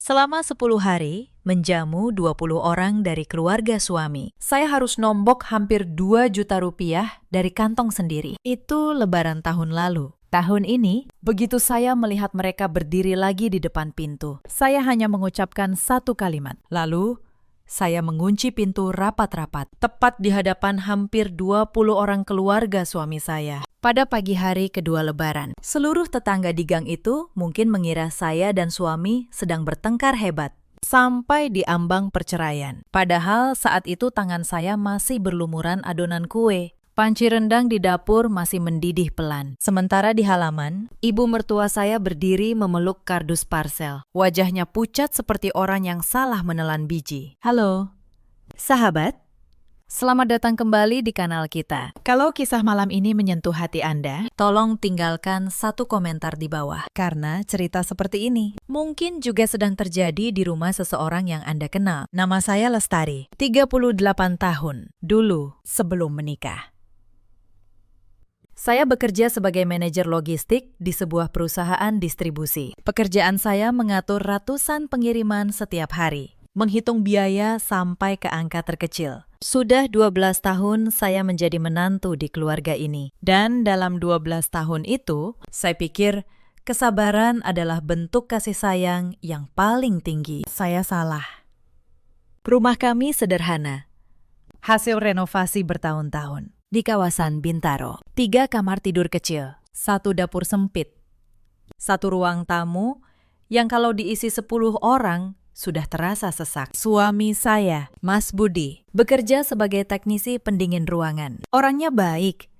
Selama 10 hari, menjamu 20 orang dari keluarga suami. Saya harus nombok hampir 2 juta rupiah dari kantong sendiri. Itu lebaran tahun lalu. Tahun ini, begitu saya melihat mereka berdiri lagi di depan pintu, saya hanya mengucapkan satu kalimat. Lalu, saya mengunci pintu rapat-rapat, tepat di hadapan hampir 20 orang keluarga suami saya. Pada pagi hari kedua lebaran, seluruh tetangga di gang itu mungkin mengira saya dan suami sedang bertengkar hebat, sampai di ambang perceraian. Padahal saat itu tangan saya masih berlumuran adonan kue. Panci rendang di dapur masih mendidih pelan. Sementara di halaman, ibu mertua saya berdiri memeluk kardus parsel. Wajahnya pucat seperti orang yang salah menelan biji. Halo, sahabat. Selamat datang kembali di kanal kita. Kalau kisah malam ini menyentuh hati Anda, tolong tinggalkan satu komentar di bawah. Karena cerita seperti ini mungkin juga sedang terjadi di rumah seseorang yang Anda kenal. Nama saya Lestari, 38 tahun, dulu sebelum menikah. Saya bekerja sebagai manajer logistik di sebuah perusahaan distribusi. Pekerjaan saya mengatur ratusan pengiriman setiap hari, menghitung biaya sampai ke angka terkecil. Sudah 12 tahun saya menjadi menantu di keluarga ini. Dan dalam 12 tahun itu, saya pikir kesabaran adalah bentuk kasih sayang yang paling tinggi. Saya salah. Rumah kami sederhana, hasil renovasi bertahun-tahun. Di kawasan Bintaro, 3 kamar tidur kecil, 1 dapur sempit, 1 ruang tamu yang kalau diisi 10 orang sudah terasa sesak. Suami saya, Mas Budi, bekerja sebagai teknisi pendingin ruangan. Orangnya baik,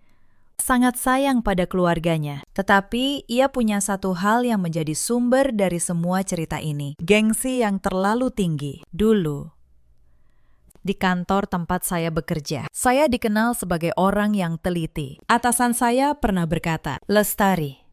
sangat sayang pada keluarganya. Tetapi ia punya satu hal yang menjadi sumber dari semua cerita ini. Gengsi yang terlalu tinggi. Dulu, di kantor tempat saya bekerja, saya dikenal sebagai orang yang teliti. Atasan saya pernah berkata, "Lestari,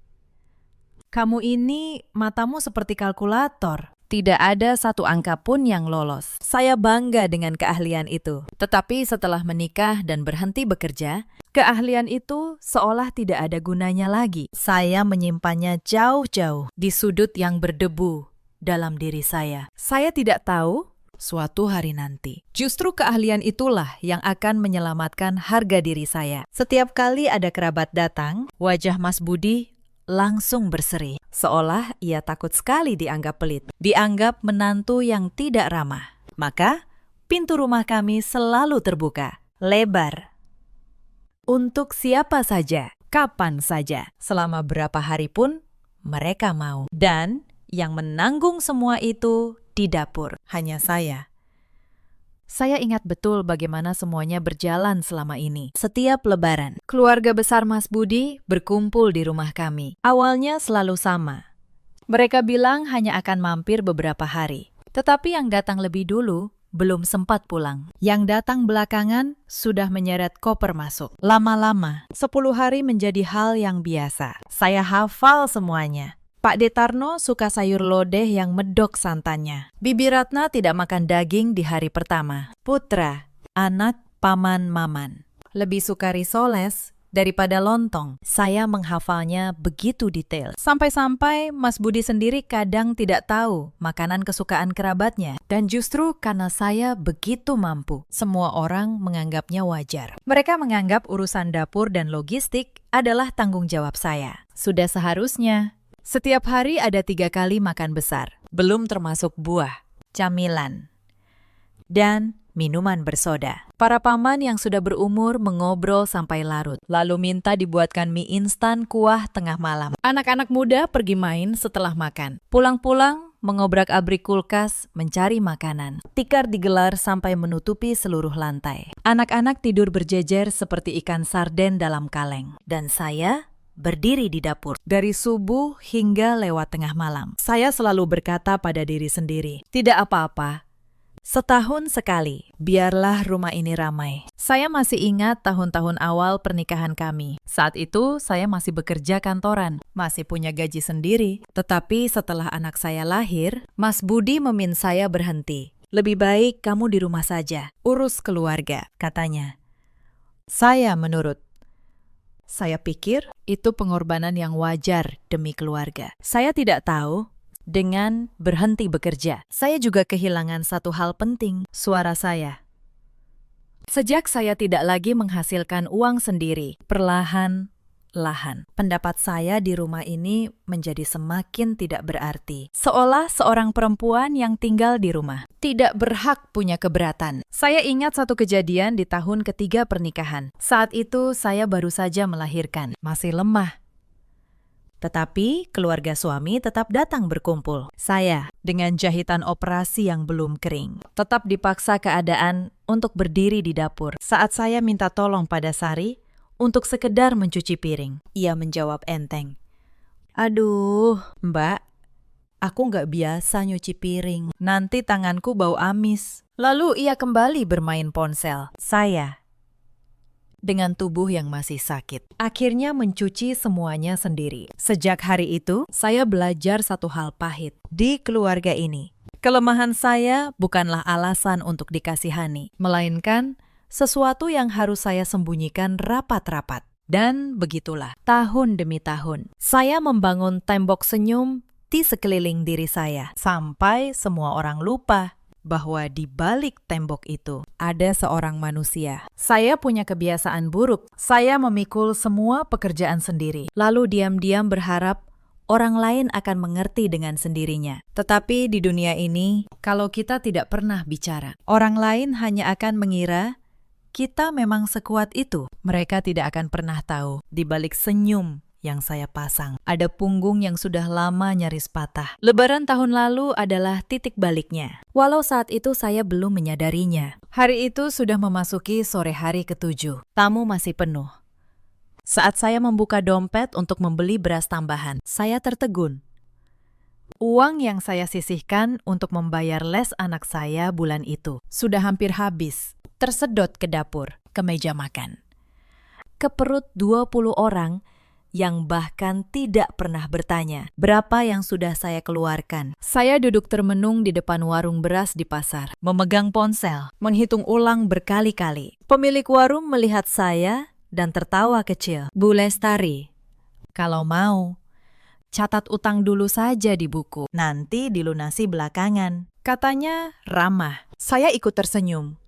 kamu ini matamu seperti kalkulator. Tidak ada satu angka pun yang lolos." Saya bangga dengan keahlian itu. Tetapi setelah menikah dan berhenti bekerja, keahlian itu seolah tidak ada gunanya lagi. Saya menyimpannya jauh-jauh di sudut yang berdebu dalam diri saya. Saya tidak tahu suatu hari nanti, justru keahlian itulah yang akan menyelamatkan harga diri saya. Setiap kali ada kerabat datang, wajah Mas Budi langsung berseri, seolah ia takut sekali dianggap pelit, dianggap menantu yang tidak ramah. Maka, pintu rumah kami selalu terbuka, lebar, untuk siapa saja, kapan saja, selama berapa hari pun mereka mau. Dan yang menanggung semua itu di dapur hanya saya. Saya ingat betul bagaimana semuanya berjalan selama ini. Setiap lebaran, keluarga besar Mas Budi berkumpul di rumah kami. Awalnya selalu sama. Mereka bilang hanya akan mampir beberapa hari. Tetapi yang datang lebih dulu belum sempat pulang. Yang datang belakangan sudah menyeret koper masuk. Lama-lama, 10 hari menjadi hal yang biasa. Saya hafal semuanya. Pak Detarno suka sayur lodeh yang medok santannya. Bibi Ratna tidak makan daging di hari pertama. Putra, anak paman maman, lebih suka risoles daripada lontong. Saya menghafalnya begitu detail. Sampai-sampai Mas Budi sendiri kadang tidak tahu makanan kesukaan kerabatnya. Dan justru karena saya begitu mampu, semua orang menganggapnya wajar. Mereka menganggap urusan dapur dan logistik adalah tanggung jawab saya. Sudah seharusnya. Setiap hari ada 3 kali makan besar, belum termasuk buah, camilan, dan minuman bersoda. Para paman yang sudah berumur mengobrol sampai larut, lalu minta dibuatkan mie instan kuah tengah malam. Anak-anak muda pergi main setelah makan. Pulang-pulang, mengobrak-abrik kulkas mencari makanan. Tikar digelar sampai menutupi seluruh lantai. Anak-anak tidur berjejer seperti ikan sarden dalam kaleng. Dan saya berdiri di dapur. Dari subuh hingga lewat tengah malam. Saya selalu berkata pada diri sendiri, tidak apa-apa. Setahun sekali, biarlah rumah ini ramai. Saya masih ingat tahun-tahun awal pernikahan kami. Saat itu saya masih bekerja kantoran, masih punya gaji sendiri. Tetapi setelah anak saya lahir, Mas Budi meminta saya berhenti. Lebih baik kamu di rumah saja, urus keluarga, katanya. Saya menurut. Saya pikir itu pengorbanan yang wajar demi keluarga. Saya tidak tahu dengan berhenti bekerja. Saya juga kehilangan satu hal penting, suara saya. Sejak saya tidak lagi menghasilkan uang sendiri, perlahan-lahan, pendapat saya di rumah ini menjadi semakin tidak berarti. Seolah seorang perempuan yang tinggal di rumah tidak berhak punya keberatan. Saya ingat satu kejadian di tahun ketiga pernikahan. Saat itu saya baru saja melahirkan, masih lemah. Tetapi keluarga suami tetap datang berkumpul. Saya, dengan jahitan operasi yang belum kering, tetap dipaksa keadaan untuk berdiri di dapur. Saat saya minta tolong pada Sari untuk sekedar mencuci piring, ia menjawab enteng, "Aduh, Mbak, aku nggak biasa nyuci piring. Nanti tanganku bau amis." Lalu ia kembali bermain ponsel. Saya, dengan tubuh yang masih sakit, akhirnya mencuci semuanya sendiri. Sejak hari itu, saya belajar satu hal pahit di keluarga ini. Kelemahan saya bukanlah alasan untuk dikasihani, melainkan sesuatu yang harus saya sembunyikan rapat-rapat. Dan begitulah, tahun demi tahun, saya membangun tembok senyum di sekeliling diri saya, sampai semua orang lupa bahwa di balik tembok itu ada seorang manusia. Saya punya kebiasaan buruk. Saya memikul semua pekerjaan sendiri, lalu diam-diam berharap orang lain akan mengerti dengan sendirinya. Tetapi di dunia ini, kalau kita tidak pernah bicara, orang lain hanya akan mengira kita memang sekuat itu. Mereka tidak akan pernah tahu di balik senyum yang saya pasang ada punggung yang sudah lama nyaris patah. Lebaran tahun lalu adalah titik baliknya, walau saat itu saya belum menyadarinya. Hari itu sudah memasuki sore hari ke-7. Tamu masih penuh. Saat saya membuka dompet untuk membeli beras tambahan, saya tertegun. Uang yang saya sisihkan untuk membayar les anak saya bulan itu sudah hampir habis, tersedot ke dapur, ke meja makan, ke perut 20 orang yang bahkan tidak pernah bertanya berapa yang sudah saya keluarkan. Saya duduk termenung di depan warung beras di pasar, memegang ponsel, menghitung ulang berkali-kali. Pemilik warung melihat saya dan tertawa kecil. "Bu Lestari, kalau mau, catat utang dulu saja di buku, nanti dilunasi belakangan," katanya ramah. Saya ikut tersenyum.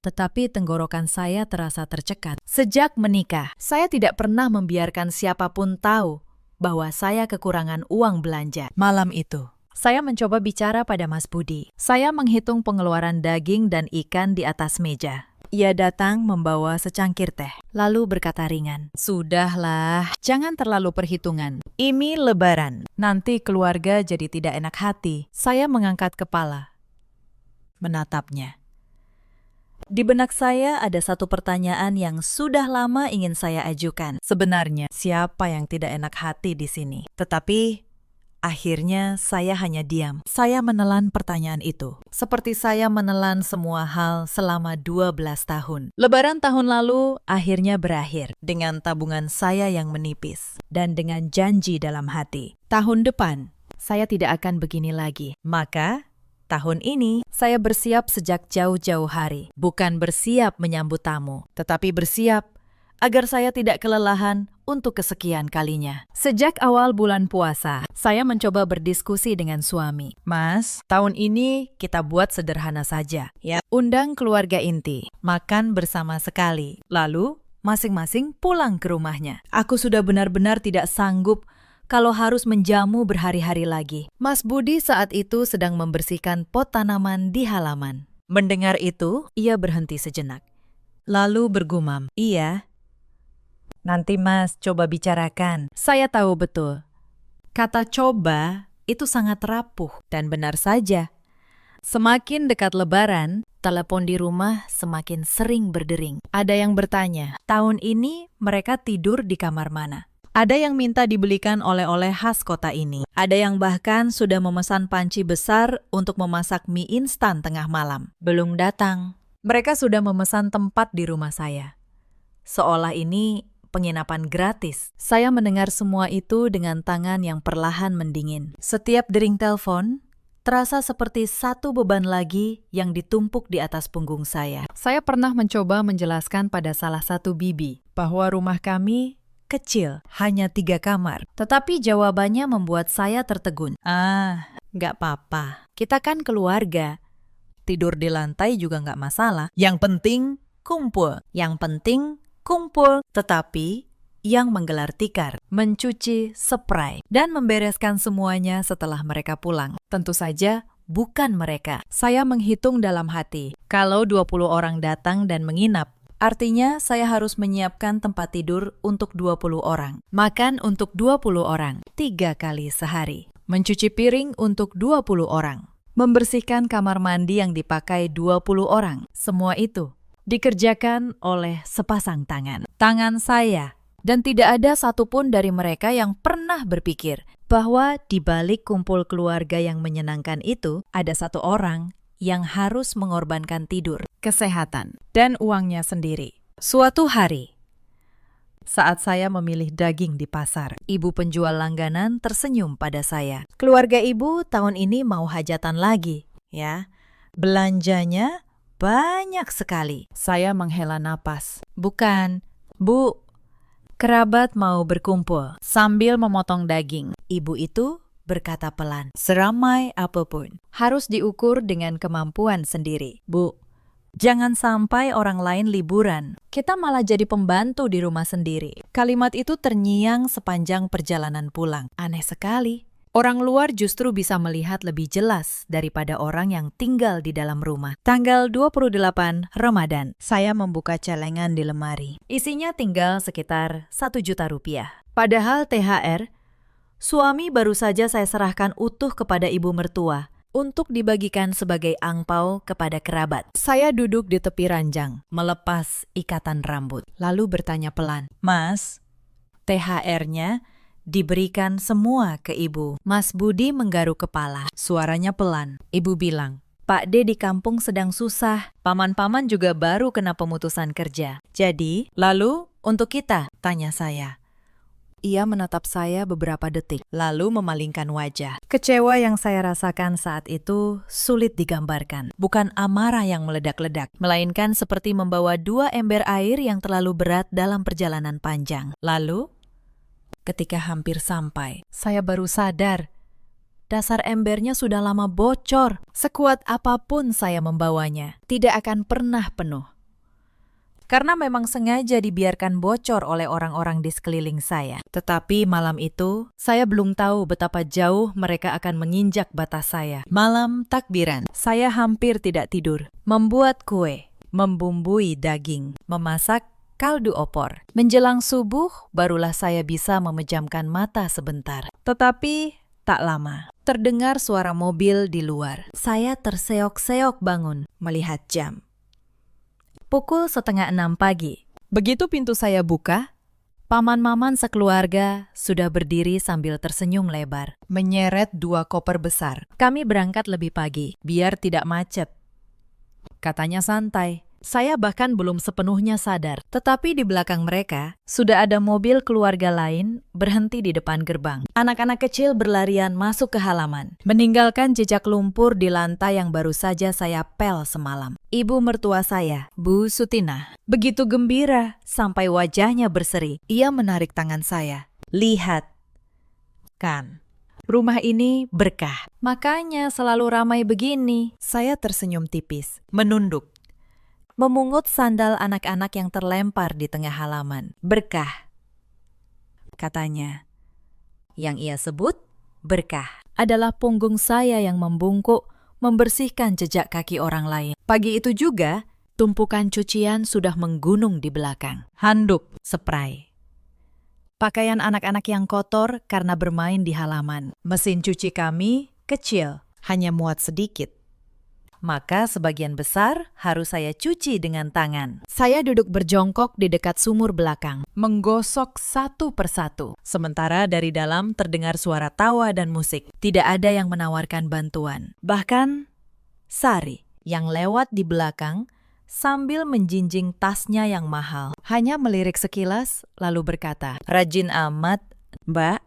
Tetapi tenggorokan saya terasa tercekat. Sejak menikah, saya tidak pernah membiarkan siapapun tahu bahwa saya kekurangan uang belanja. Malam itu, saya mencoba bicara pada Mas Budi. Saya menghitung pengeluaran daging dan ikan di atas meja. Ia datang membawa secangkir teh, lalu berkata ringan, "Sudahlah, jangan terlalu perhitungan. Ini Lebaran, nanti keluarga jadi tidak enak hati." Saya mengangkat kepala, menatapnya. Di benak saya ada satu pertanyaan yang sudah lama ingin saya ajukan. Sebenarnya, siapa yang tidak enak hati di sini? Tetapi, akhirnya saya hanya diam. Saya menelan pertanyaan itu, seperti saya menelan semua hal selama 12 tahun. Lebaran tahun lalu akhirnya berakhir dengan tabungan saya yang menipis dan dengan janji dalam hati. Tahun depan, saya tidak akan begini lagi. Maka, tahun ini, saya bersiap sejak jauh-jauh hari. Bukan bersiap menyambut tamu, tetapi bersiap agar saya tidak kelelahan untuk kesekian kalinya. Sejak awal bulan puasa, saya mencoba berdiskusi dengan suami. "Mas, tahun ini kita buat sederhana saja. Ya, undang keluarga inti, makan bersama sekali. Lalu, masing-masing pulang ke rumahnya. Aku sudah benar-benar tidak sanggup kalau harus menjamu berhari-hari lagi." Mas Budi saat itu sedang membersihkan pot tanaman di halaman. Mendengar itu, ia berhenti sejenak. Lalu bergumam, "Iya, nanti Mas coba bicarakan." Saya tahu betul. Kata coba itu sangat rapuh dan benar saja. Semakin dekat Lebaran, telepon di rumah semakin sering berdering. Ada yang bertanya, tahun ini mereka tidur di kamar mana? Ada yang minta dibelikan oleh-oleh khas kota ini. Ada yang bahkan sudah memesan panci besar untuk memasak mie instan tengah malam. Belum datang. Mereka sudah memesan tempat di rumah saya. Seolah ini penginapan gratis. Saya mendengar semua itu dengan tangan yang perlahan mendingin. Setiap dering telepon terasa seperti satu beban lagi yang ditumpuk di atas punggung saya. Saya pernah mencoba menjelaskan pada salah satu bibi bahwa rumah kami kecil, hanya 3 kamar. Tetapi jawabannya membuat saya tertegun. Nggak apa-apa. Kita kan keluarga. Tidur di lantai juga nggak masalah. Yang penting kumpul. Yang penting kumpul. Tetapi yang menggelar tikar, mencuci spray, dan membereskan semuanya setelah mereka pulang. Tentu saja bukan mereka. Saya menghitung dalam hati. Kalau 20 orang datang dan menginap, artinya saya harus menyiapkan tempat tidur untuk 20 orang. Makan untuk 20 orang, 3 kali sehari. Mencuci piring untuk 20 orang. Membersihkan kamar mandi yang dipakai 20 orang. Semua itu dikerjakan oleh sepasang tangan. Tangan saya. Dan tidak ada satupun dari mereka yang pernah berpikir bahwa di balik kumpul keluarga yang menyenangkan itu, ada satu orang yang harus mengorbankan tidur, kesehatan, dan uangnya sendiri. Suatu hari, saat saya memilih daging di pasar, ibu penjual langganan tersenyum pada saya. Keluarga ibu tahun ini mau hajatan lagi, ya. Belanjanya banyak sekali. Saya menghela napas. Bukan, Bu. Kerabat mau berkumpul sambil memotong daging. Ibu itu berkata pelan, seramai apapun harus diukur dengan kemampuan sendiri. Bu, jangan sampai orang lain liburan. Kita malah jadi pembantu di rumah sendiri. Kalimat itu terngiang sepanjang perjalanan pulang. Aneh sekali. Orang luar justru bisa melihat lebih jelas daripada orang yang tinggal di dalam rumah. Tanggal 28 Ramadan, saya membuka celengan di lemari. Isinya tinggal sekitar 1 juta rupiah. Padahal THR, suami baru saja saya serahkan utuh kepada ibu mertua untuk dibagikan sebagai angpau kepada kerabat. Saya duduk di tepi ranjang, melepas ikatan rambut, lalu bertanya pelan, Mas, THR-nya diberikan semua ke ibu. Mas Budi menggaruk kepala. Suaranya pelan. Ibu bilang, Pak D di kampung sedang susah. Paman-paman juga baru kena pemutusan kerja. Jadi, lalu untuk kita? Tanya saya. Ia menatap saya beberapa detik, lalu memalingkan wajah. Kecewa yang saya rasakan saat itu sulit digambarkan. Bukan amarah yang meledak-ledak, melainkan seperti membawa 2 ember air yang terlalu berat dalam perjalanan panjang. Lalu, ketika hampir sampai, saya baru sadar dasar embernya sudah lama bocor. Sekuat apapun saya membawanya, tidak akan pernah penuh. Karena memang sengaja dibiarkan bocor oleh orang-orang di sekeliling saya. Tetapi malam itu, saya belum tahu betapa jauh mereka akan menginjak batas saya. Malam takbiran, saya hampir tidak tidur. Membuat kue, membumbui daging, memasak kaldu opor. Menjelang subuh, barulah saya bisa memejamkan mata sebentar. Tetapi tak lama, terdengar suara mobil di luar. Saya terseok-seok bangun, melihat jam. Pukul 5:30 pagi. Begitu pintu saya buka, paman-maman sekeluarga sudah berdiri sambil tersenyum lebar, menyeret 2 koper besar. Kami berangkat lebih pagi, biar tidak macet. Katanya santai. Saya bahkan belum sepenuhnya sadar, tetapi di belakang mereka sudah ada mobil keluarga lain berhenti di depan gerbang. Anak-anak kecil berlarian masuk ke halaman, meninggalkan jejak lumpur di lantai yang baru saja saya pel semalam. Ibu mertua saya, Bu Sutina, begitu gembira sampai wajahnya berseri. Ia menarik tangan saya. Lihat, kan, rumah ini berkah. Makanya selalu ramai begini. Saya tersenyum tipis, menunduk, memungut sandal anak-anak yang terlempar di tengah halaman. Berkah, katanya. Yang ia sebut berkah adalah punggung saya yang membungkuk, membersihkan jejak kaki orang lain. Pagi itu juga, tumpukan cucian sudah menggunung di belakang. Handuk, spray, pakaian anak-anak yang kotor karena bermain di halaman. Mesin cuci kami kecil, hanya muat sedikit. Maka sebagian besar harus saya cuci dengan tangan. Saya duduk berjongkok di dekat sumur belakang, menggosok satu persatu. Sementara dari dalam terdengar suara tawa dan musik. Tidak ada yang menawarkan bantuan. Bahkan Sari yang lewat di belakang sambil menjinjing tasnya yang mahal. Hanya melirik sekilas lalu berkata, "Rajin amat, Mbak."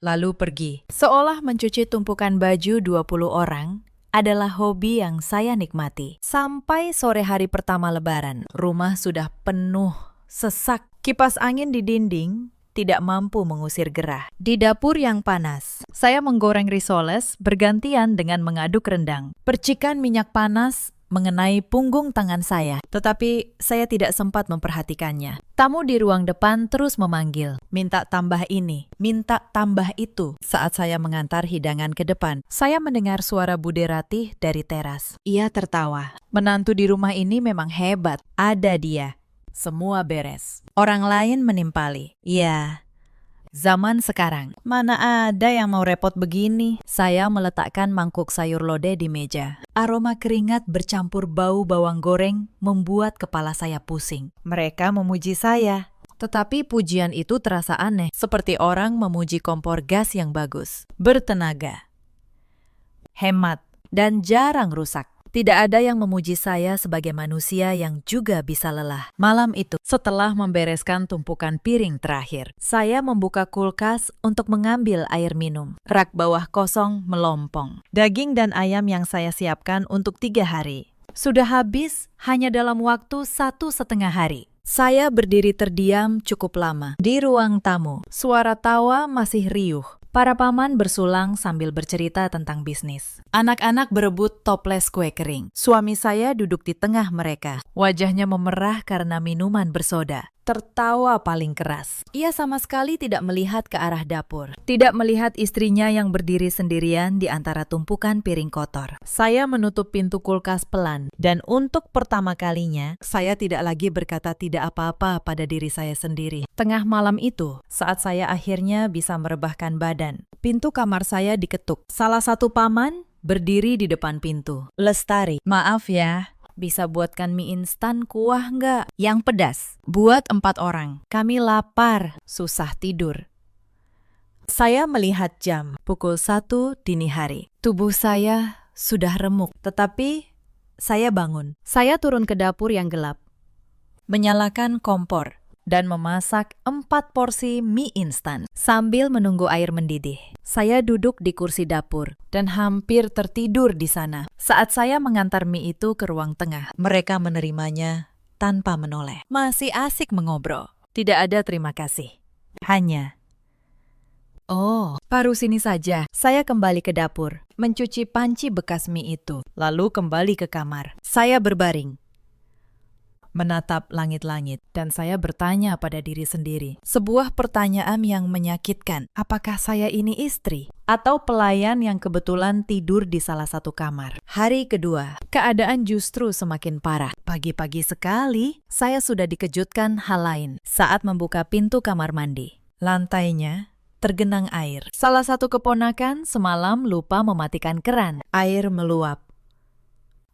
Lalu pergi. Seolah mencuci tumpukan baju 20 orang adalah hobi yang saya nikmati. Sampai sore hari pertama Lebaran, rumah sudah penuh, sesak. Kipas angin di dinding tidak mampu mengusir gerah. Di dapur yang panas, saya menggoreng risoles bergantian dengan mengaduk rendang. Percikan minyak panas mengenai punggung tangan saya, tetapi saya tidak sempat memperhatikannya. Tamu di ruang depan terus memanggil, minta tambah ini, minta tambah itu. Saat saya mengantar hidangan ke depan, saya mendengar suara Bude Ratih dari teras. Ia tertawa. Menantu di rumah ini memang hebat. Ada dia. Semua beres. Orang lain menimpali. Ya, zaman sekarang, mana ada yang mau repot begini? Saya meletakkan mangkuk sayur lodeh di meja. Aroma keringat bercampur bau bawang goreng membuat kepala saya pusing. Mereka memuji saya. Tetapi pujian itu terasa aneh, seperti orang memuji kompor gas yang bagus, bertenaga, hemat, dan jarang rusak. Tidak ada yang memuji saya sebagai manusia yang juga bisa lelah. Malam itu, setelah membereskan tumpukan piring terakhir, saya membuka kulkas untuk mengambil air minum. Rak bawah kosong melompong. Daging dan ayam yang saya siapkan untuk 3 hari sudah habis hanya dalam waktu 1,5 hari. Saya berdiri terdiam cukup lama. Di ruang tamu, suara tawa masih riuh. Para paman bersulang sambil bercerita tentang bisnis. Anak-anak berebut toples kue kering. Suami saya duduk di tengah mereka. Wajahnya memerah karena minuman bersoda. Tertawa paling keras. Ia sama sekali tidak melihat ke arah dapur. Tidak melihat istrinya yang berdiri sendirian di antara tumpukan piring kotor. Saya menutup pintu kulkas pelan. Dan untuk pertama kalinya, saya tidak lagi berkata tidak apa-apa pada diri saya sendiri. Tengah malam itu, saat saya akhirnya bisa merebahkan badan, pintu kamar saya diketuk. Salah satu paman berdiri di depan pintu. Lestari, maaf ya. Bisa buatkan mie instan kuah nggak? Yang pedas. Buat 4 orang. Kami lapar, susah tidur. Saya melihat jam, pukul 1 dini hari. Tubuh saya sudah remuk, tetapi saya bangun. Saya turun ke dapur yang gelap, menyalakan kompor, dan memasak 4 porsi mie instan. Sambil menunggu air mendidih, saya duduk di kursi dapur dan hampir tertidur di sana. Saat saya mengantar mie itu ke ruang tengah, mereka menerimanya tanpa menoleh. Masih asik mengobrol. Tidak ada terima kasih. Hanya, oh, paru sini saja. Saya kembali ke dapur, mencuci panci bekas mie itu, lalu kembali ke kamar. Saya berbaring, menatap langit-langit, dan saya bertanya pada diri sendiri. Sebuah pertanyaan yang menyakitkan. Apakah saya ini istri? Atau pelayan yang kebetulan tidur di salah satu kamar? Hari kedua, keadaan justru semakin parah. Pagi-pagi sekali, saya sudah dikejutkan hal lain saat membuka pintu kamar mandi. Lantainya tergenang air. Salah satu keponakan semalam lupa mematikan keran. Air meluap,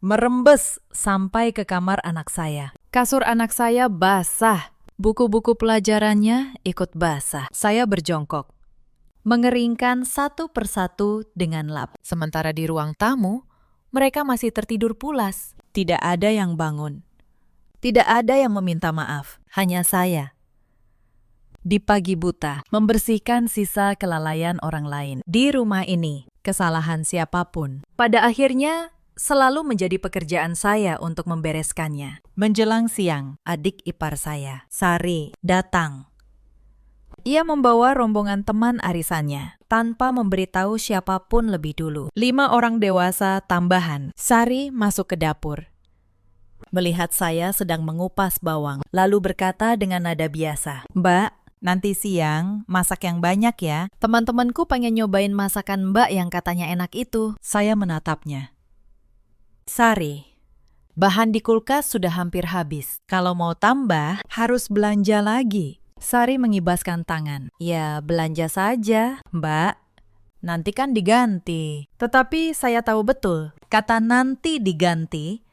merembes sampai ke kamar anak saya. Kasur anak saya basah. Buku-buku pelajarannya ikut basah. Saya berjongkok, mengeringkan satu persatu dengan lap. Sementara di ruang tamu, mereka masih tertidur pulas. Tidak ada yang bangun. Tidak ada yang meminta maaf. Hanya saya. Di pagi buta, membersihkan sisa kelalaian orang lain. Di rumah ini, kesalahan siapapun, pada akhirnya selalu menjadi pekerjaan saya untuk membereskannya. Menjelang siang, adik ipar saya, Sari, datang. Ia membawa rombongan teman arisannya, tanpa memberitahu siapapun lebih dulu. 5 orang dewasa tambahan. Sari masuk ke dapur, melihat saya sedang mengupas bawang, lalu berkata dengan nada biasa, "Mbak, nanti siang masak yang banyak ya. Teman-temanku pengen nyobain masakan Mbak yang katanya enak itu." Saya menatapnya. Sari, bahan di kulkas sudah hampir habis. Kalau mau tambah, harus belanja lagi. Sari mengibaskan tangan. Ya, belanja saja, Mbak. Nanti kan diganti. Tetapi saya tahu betul, kata nanti diganti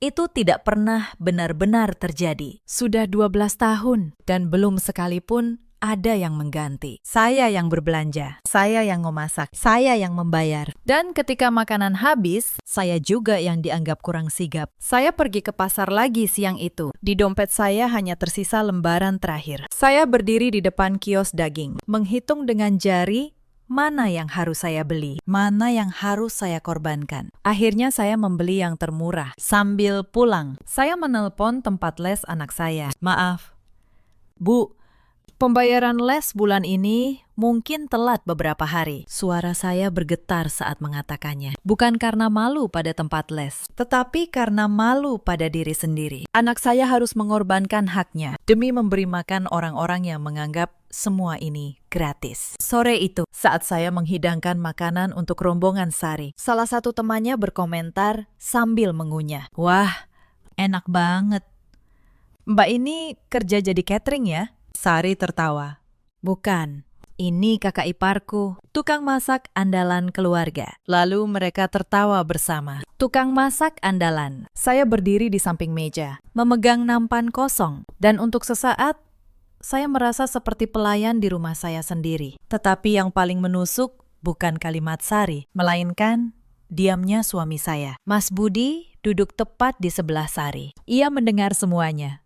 itu tidak pernah benar-benar terjadi. Sudah 12 tahun dan belum sekalipun ada yang mengganti. Saya yang berbelanja, saya yang memasak, saya yang membayar. Dan ketika makanan habis, saya juga yang dianggap kurang sigap. Saya pergi ke pasar lagi siang itu. Di dompet saya hanya tersisa lembaran terakhir. Saya berdiri di depan kios daging, menghitung dengan jari mana yang harus saya beli, mana yang harus saya korbankan. Akhirnya saya membeli yang termurah. Sambil pulang, saya menelpon tempat les anak saya. "Maaf, Bu, Pembayaran les bulan ini mungkin telat beberapa hari. Suara saya bergetar saat mengatakannya. Bukan karena malu pada tempat les, tetapi karena malu pada diri sendiri. Anak saya harus mengorbankan haknya demi memberi makan orang-orang yang menganggap semua ini gratis. Sore itu, saat saya menghidangkan makanan untuk rombongan Sari, salah satu temannya berkomentar sambil mengunyah. Wah, enak banget. Mbak ini kerja jadi catering ya? Sari tertawa. Bukan, ini kakak iparku, tukang masak andalan keluarga. Lalu mereka tertawa bersama. Tukang masak andalan. Saya berdiri di samping meja, memegang nampan kosong. Dan untuk sesaat, saya merasa seperti pelayan di rumah saya sendiri. Tetapi yang paling menusuk bukan kalimat Sari, melainkan diamnya suami saya. Mas Budi duduk tepat di sebelah Sari. Ia mendengar semuanya.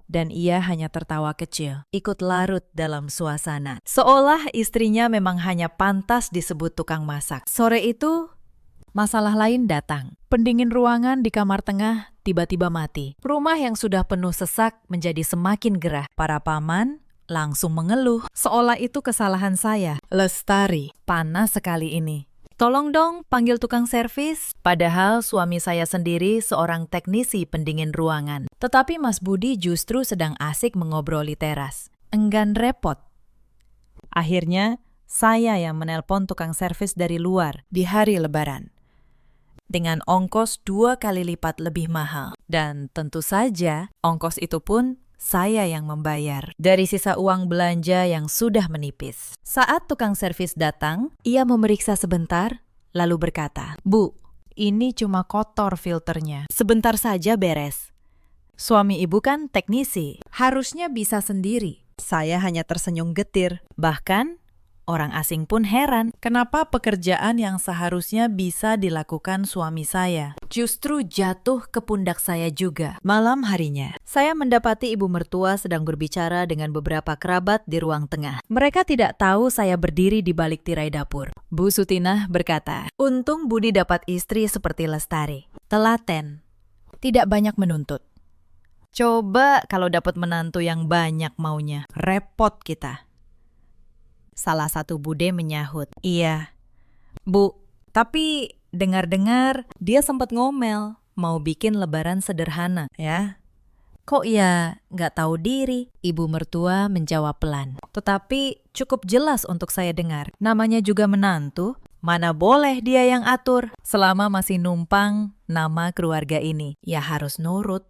Dan ia hanya tertawa kecil, ikut larut dalam suasana. Seolah istrinya memang hanya pantas disebut tukang masak. Sore itu, masalah lain datang. Pendingin ruangan di kamar tengah tiba-tiba mati. Rumah yang sudah penuh sesak menjadi semakin gerah. Para paman langsung mengeluh. Seolah itu kesalahan saya. Lestari, panas sekali ini. Tolong dong panggil tukang servis. Padahal suami saya sendiri seorang teknisi pendingin ruangan. Tetapi Mas Budi justru sedang asik mengobroli teras. Enggan repot. Akhirnya, saya yang menelpon tukang servis dari luar di hari Lebaran. Dengan ongkos 2 kali lipat lebih mahal. Dan tentu saja, ongkos itu pun saya yang membayar dari sisa uang belanja yang sudah menipis. Saat tukang servis datang, ia memeriksa sebentar, lalu berkata, "Bu, ini cuma kotor filternya. Sebentar saja beres. Suami ibu kan teknisi, harusnya bisa sendiri." Saya hanya tersenyum getir. Bahkan, orang asing pun heran, kenapa pekerjaan yang seharusnya bisa dilakukan suami saya justru jatuh ke pundak saya juga. Malam harinya, saya mendapati ibu mertua sedang berbicara dengan beberapa kerabat di ruang tengah. Mereka tidak tahu saya berdiri di balik tirai dapur. Bu Sutinah berkata, "Untung Budi dapat istri seperti Lestari. Telaten, tidak banyak menuntut. Coba kalau dapat menantu yang banyak maunya, repot kita." Salah satu bude menyahut, "Iya, Bu, tapi dengar-dengar dia sempat ngomel, mau bikin lebaran sederhana, ya." "Kok ya nggak tahu diri?" Ibu mertua menjawab pelan. Tetapi cukup jelas untuk saya dengar. Namanya juga menantu, mana boleh dia yang atur. Selama masih numpang nama keluarga ini, ya harus nurut.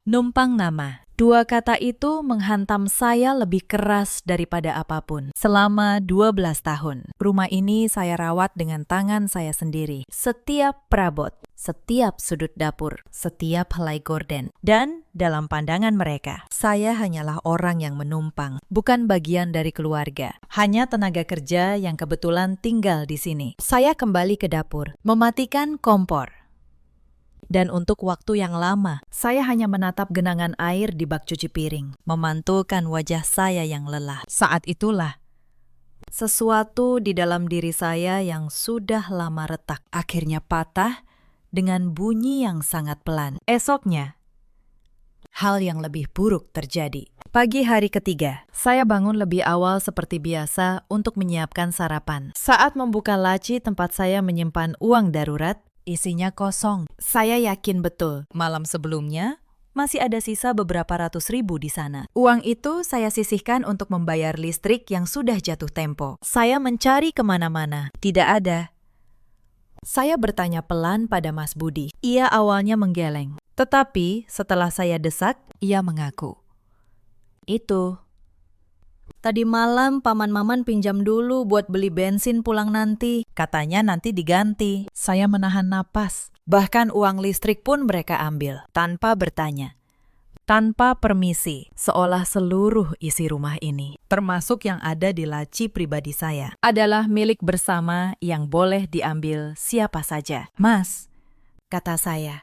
Numpang nama. 2 kata itu menghantam saya lebih keras daripada apapun. Selama 12 tahun, rumah ini saya rawat dengan tangan saya sendiri. Setiap perabot, setiap sudut dapur, setiap helai gorden. Dan dalam pandangan mereka, saya hanyalah orang yang menumpang, bukan bagian dari keluarga. Hanya tenaga kerja yang kebetulan tinggal di sini. Saya kembali ke dapur, mematikan kompor. Dan untuk waktu yang lama, saya hanya menatap genangan air di bak cuci piring, memantulkan wajah saya yang lelah. Saat itulah, sesuatu di dalam diri saya yang sudah lama retak, akhirnya patah dengan bunyi yang sangat pelan. Esoknya, hal yang lebih buruk terjadi. Pagi hari ketiga, saya bangun lebih awal seperti biasa untuk menyiapkan sarapan. Saat membuka laci tempat saya menyimpan uang darurat, isinya kosong. Saya yakin betul, malam sebelumnya masih ada sisa beberapa ratus ribu di sana. Uang itu saya sisihkan untuk membayar listrik yang sudah jatuh tempo. Saya mencari kemana-mana, tidak ada. Saya bertanya pelan pada Mas Budi. Ia awalnya menggeleng, tetapi setelah saya desak, ia mengaku. "Itu. Tadi malam paman Maman pinjam dulu buat beli bensin pulang nanti. Katanya nanti diganti." Saya menahan napas. Bahkan uang listrik pun mereka ambil, tanpa bertanya. Tanpa permisi, seolah seluruh isi rumah ini, termasuk yang ada di laci pribadi saya, adalah milik bersama yang boleh diambil siapa saja. "Mas," kata saya.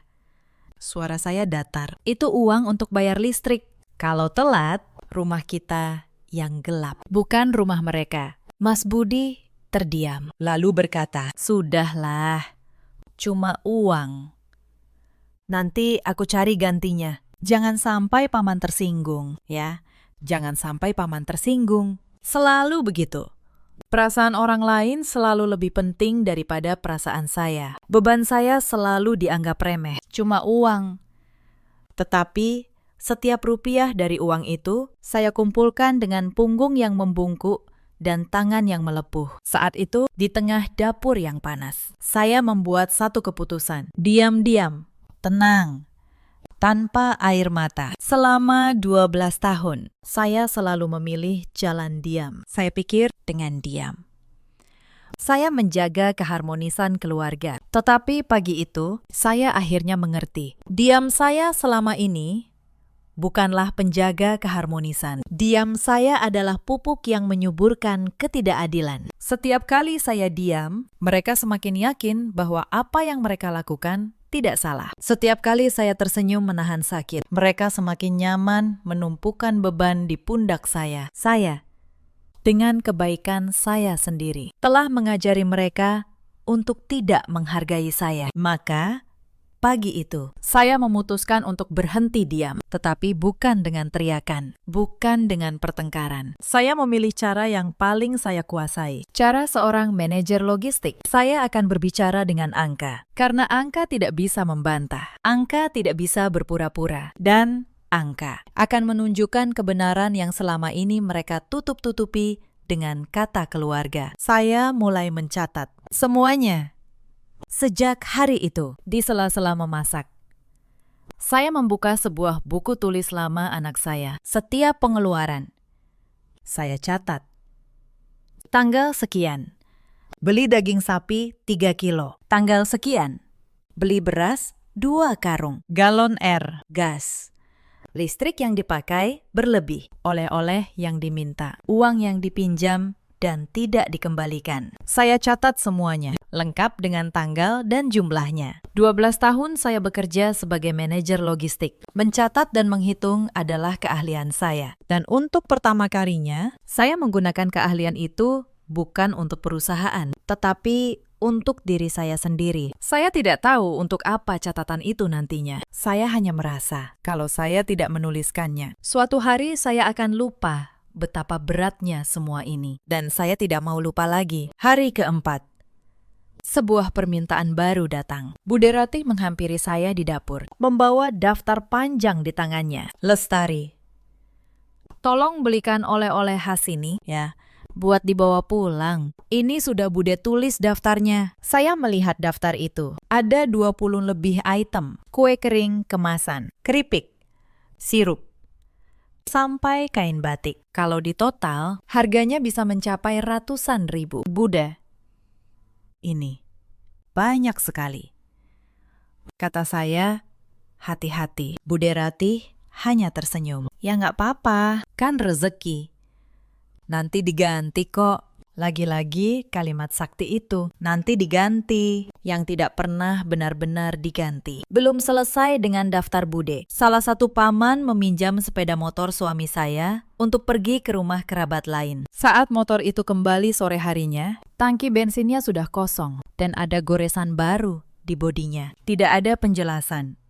Suara saya datar. "Itu uang untuk bayar listrik. Kalau telat, rumah kita yang gelap, bukan rumah mereka." Mas Budi terdiam, lalu berkata, "Sudahlah, cuma uang. Nanti aku cari gantinya. Jangan sampai paman tersinggung, ya. Jangan sampai paman tersinggung. Selalu begitu. Perasaan orang lain selalu lebih penting daripada perasaan saya. Beban saya selalu dianggap remeh, cuma uang. Tetapi setiap rupiah dari uang itu saya kumpulkan dengan punggung yang membungkuk dan tangan yang melepuh. Saat itu, di tengah dapur yang panas, saya membuat satu keputusan. Diam-diam, tenang, tanpa air mata. Selama 12 tahun, saya selalu memilih jalan diam. Saya pikir dengan diam. Saya menjaga keharmonisan keluarga. Tetapi pagi itu, saya akhirnya mengerti. Diam saya selama ini bukanlah penjaga keharmonisan. Diam saya adalah pupuk yang menyuburkan ketidakadilan. Setiap kali saya diam, mereka semakin yakin bahwa apa yang mereka lakukan tidak salah. Setiap kali saya tersenyum menahan sakit, mereka semakin nyaman menumpukan beban di pundak saya. Saya, dengan kebaikan saya sendiri, telah mengajari mereka untuk tidak menghargai saya. Maka, pagi itu, saya memutuskan untuk berhenti diam, tetapi bukan dengan teriakan, bukan dengan pertengkaran. Saya memilih cara yang paling saya kuasai, cara seorang manajer logistik. Saya akan berbicara dengan angka, karena angka tidak bisa membantah, angka tidak bisa berpura-pura, dan angka akan menunjukkan kebenaran yang selama ini mereka tutup-tutupi dengan kata keluarga. Saya mulai mencatat semuanya. Sejak hari itu, di sela-sela memasak, saya membuka sebuah buku tulis lama anak saya. Setiap pengeluaran, saya catat. Tanggal sekian, beli daging sapi 3 kilo. Tanggal sekian, beli beras 2 karung. Galon air, gas. Listrik yang dipakai berlebih. Oleh-oleh yang diminta. Uang yang dipinjam dan tidak dikembalikan. Saya catat semuanya, lengkap dengan tanggal dan jumlahnya. 12 tahun saya bekerja sebagai manajer logistik. Mencatat dan menghitung adalah keahlian saya. Dan untuk pertama kalinya, saya menggunakan keahlian itu bukan untuk perusahaan, tetapi untuk diri saya sendiri. Saya tidak tahu untuk apa catatan itu nantinya. Saya hanya merasa kalau saya tidak menuliskannya, suatu hari saya akan lupa betapa beratnya semua ini. Dan saya tidak mau lupa lagi. Hari keempat, sebuah permintaan baru datang. Bude Ratih menghampiri saya di dapur, membawa daftar panjang di tangannya. Lestari, tolong belikan oleh-oleh khas ini, ya, buat dibawa pulang. Ini sudah Bude tulis daftarnya. Saya melihat daftar itu. Ada 20 lebih item. Kue kering kemasan, keripik, sirup, sampai kain batik. Kalau di total, harganya bisa mencapai ratusan ribu. Bude, ini banyak sekali. Kata saya, hati-hati. Bude Ratih hanya tersenyum. Ya nggak apa-apa, kan rezeki. Nanti diganti kok. Lagi-lagi kalimat sakti itu, nanti diganti, yang tidak pernah benar-benar diganti. Belum selesai dengan daftar Bude, salah satu paman meminjam sepeda motor suami saya untuk pergi ke rumah kerabat lain. Saat motor itu kembali sore harinya, tangki bensinnya sudah kosong dan ada goresan baru di bodinya. Tidak ada penjelasan.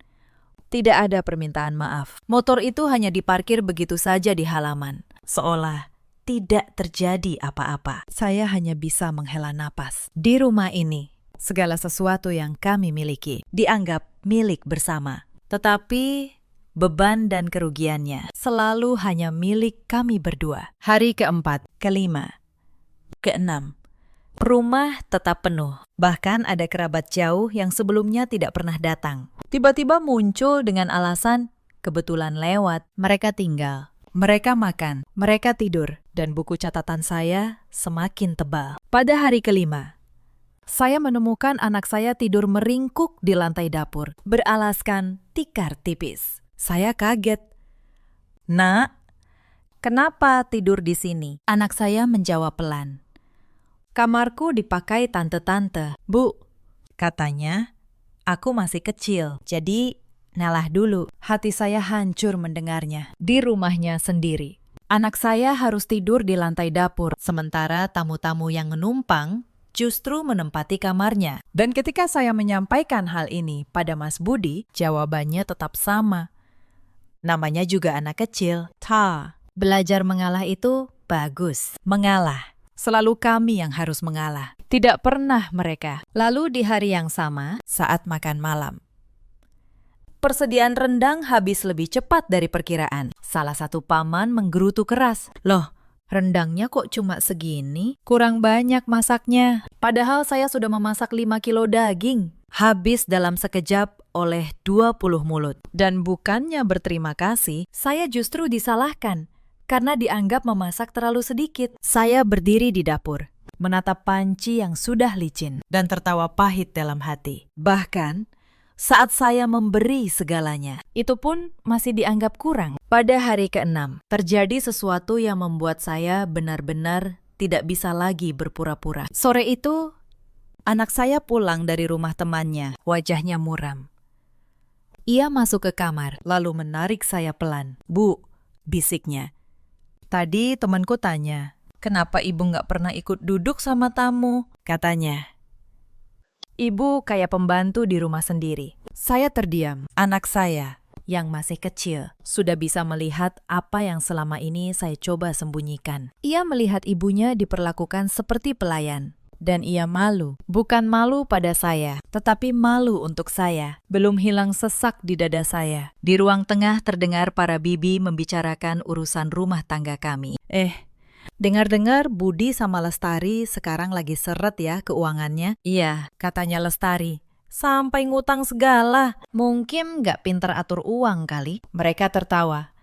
Tidak ada permintaan maaf. Motor itu hanya diparkir begitu saja di halaman, seolah tidak terjadi apa-apa. Saya hanya bisa menghela napas. Di rumah ini, segala sesuatu yang kami miliki dianggap milik bersama. Tetapi beban dan kerugiannya selalu hanya milik kami berdua. Hari keempat, kelima, keenam, rumah tetap penuh. Bahkan ada kerabat jauh yang sebelumnya tidak pernah datang. Tiba-tiba muncul dengan alasan kebetulan lewat. Mereka tinggal, mereka makan, mereka tidur, dan buku catatan saya semakin tebal. Pada hari kelima, saya menemukan anak saya tidur meringkuk di lantai dapur, beralaskan tikar tipis. Saya kaget. Nak, kenapa tidur di sini? Anak saya menjawab pelan. Kamarku dipakai tante-tante. Bu, katanya, aku masih kecil, jadi ngalah dulu. Hati saya hancur mendengarnya. Di rumahnya sendiri, anak saya harus tidur di lantai dapur, sementara tamu-tamu yang menumpang justru menempati kamarnya. Dan ketika saya menyampaikan hal ini pada Mas Budi, jawabannya tetap sama. Namanya juga anak kecil. Ta, Belajar mengalah itu bagus. Mengalah. Selalu kami yang harus mengalah. Tidak pernah mereka. Lalu di hari yang sama, saat makan malam, persediaan rendang habis lebih cepat dari perkiraan. Salah satu paman menggerutu keras. Loh, rendangnya kok cuma segini? Kurang banyak masaknya. Padahal saya sudah memasak 5 kilo daging. Habis dalam sekejap oleh 20 mulut. Dan bukannya berterima kasih, saya justru disalahkan. Karena dianggap memasak terlalu sedikit. Saya berdiri di dapur, menatap panci yang sudah licin, dan tertawa pahit dalam hati. Bahkan, saat saya memberi segalanya, itu pun masih dianggap kurang. Pada hari ke-6, terjadi sesuatu yang membuat saya benar-benar tidak bisa lagi berpura-pura. Sore itu, anak saya pulang dari rumah temannya, wajahnya muram. Ia masuk ke kamar, lalu menarik saya pelan. Bu, bisiknya. Tadi temanku tanya, kenapa ibu nggak pernah ikut duduk sama tamu? Katanya. Ibu kayak pembantu di rumah sendiri. Saya terdiam. Anak saya, yang masih kecil, sudah bisa melihat apa yang selama ini saya coba sembunyikan. Ia melihat ibunya diperlakukan seperti pelayan. Dan ia malu. Bukan malu pada saya, tetapi malu untuk saya. Belum hilang sesak di dada saya. Di ruang tengah terdengar para bibi membicarakan urusan rumah tangga kami. Dengar-dengar Budi sama Lestari sekarang lagi seret ya keuangannya. Iya, katanya Lestari. Sampai ngutang segala. Mungkin nggak pinter atur uang kali. Mereka tertawa.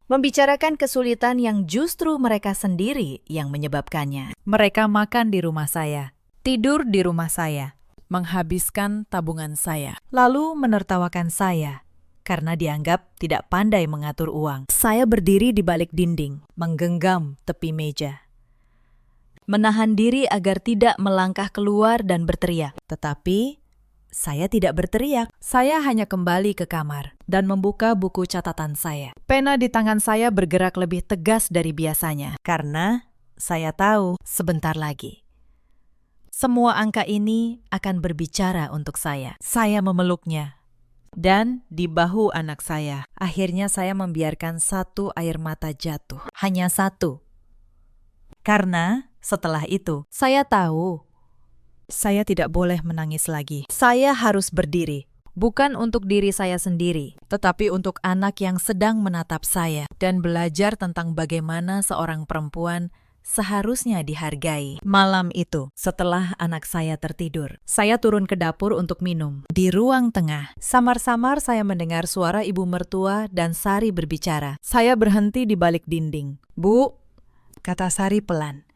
Membicarakan kesulitan yang justru mereka sendiri yang menyebabkannya. Mereka makan di rumah saya, tidur di rumah saya, menghabiskan tabungan saya, lalu menertawakan saya karena dianggap tidak pandai mengatur uang. Saya berdiri di balik dinding, menggenggam tepi meja, menahan diri agar tidak melangkah keluar dan berteriak. Tetapi saya tidak berteriak. Saya hanya kembali ke kamar dan membuka buku catatan saya. Pena di tangan saya bergerak lebih tegas dari biasanya karena saya tahu sebentar lagi semua angka ini akan berbicara untuk saya. Saya memeluknya dan di bahu anak saya. Akhirnya saya membiarkan satu air mata jatuh. Hanya satu. Karena setelah itu saya tahu saya tidak boleh menangis lagi. Saya harus berdiri. Bukan untuk diri saya sendiri, tetapi untuk anak yang sedang menatap saya dan belajar tentang bagaimana seorang perempuan seharusnya dihargai. Malam itu, setelah anak saya tertidur, saya turun ke dapur untuk minum. Di ruang tengah, samar-samar saya mendengar suara ibu mertua dan Sari berbicara. Saya berhenti di balik dinding. Bu, kata Sari pelan.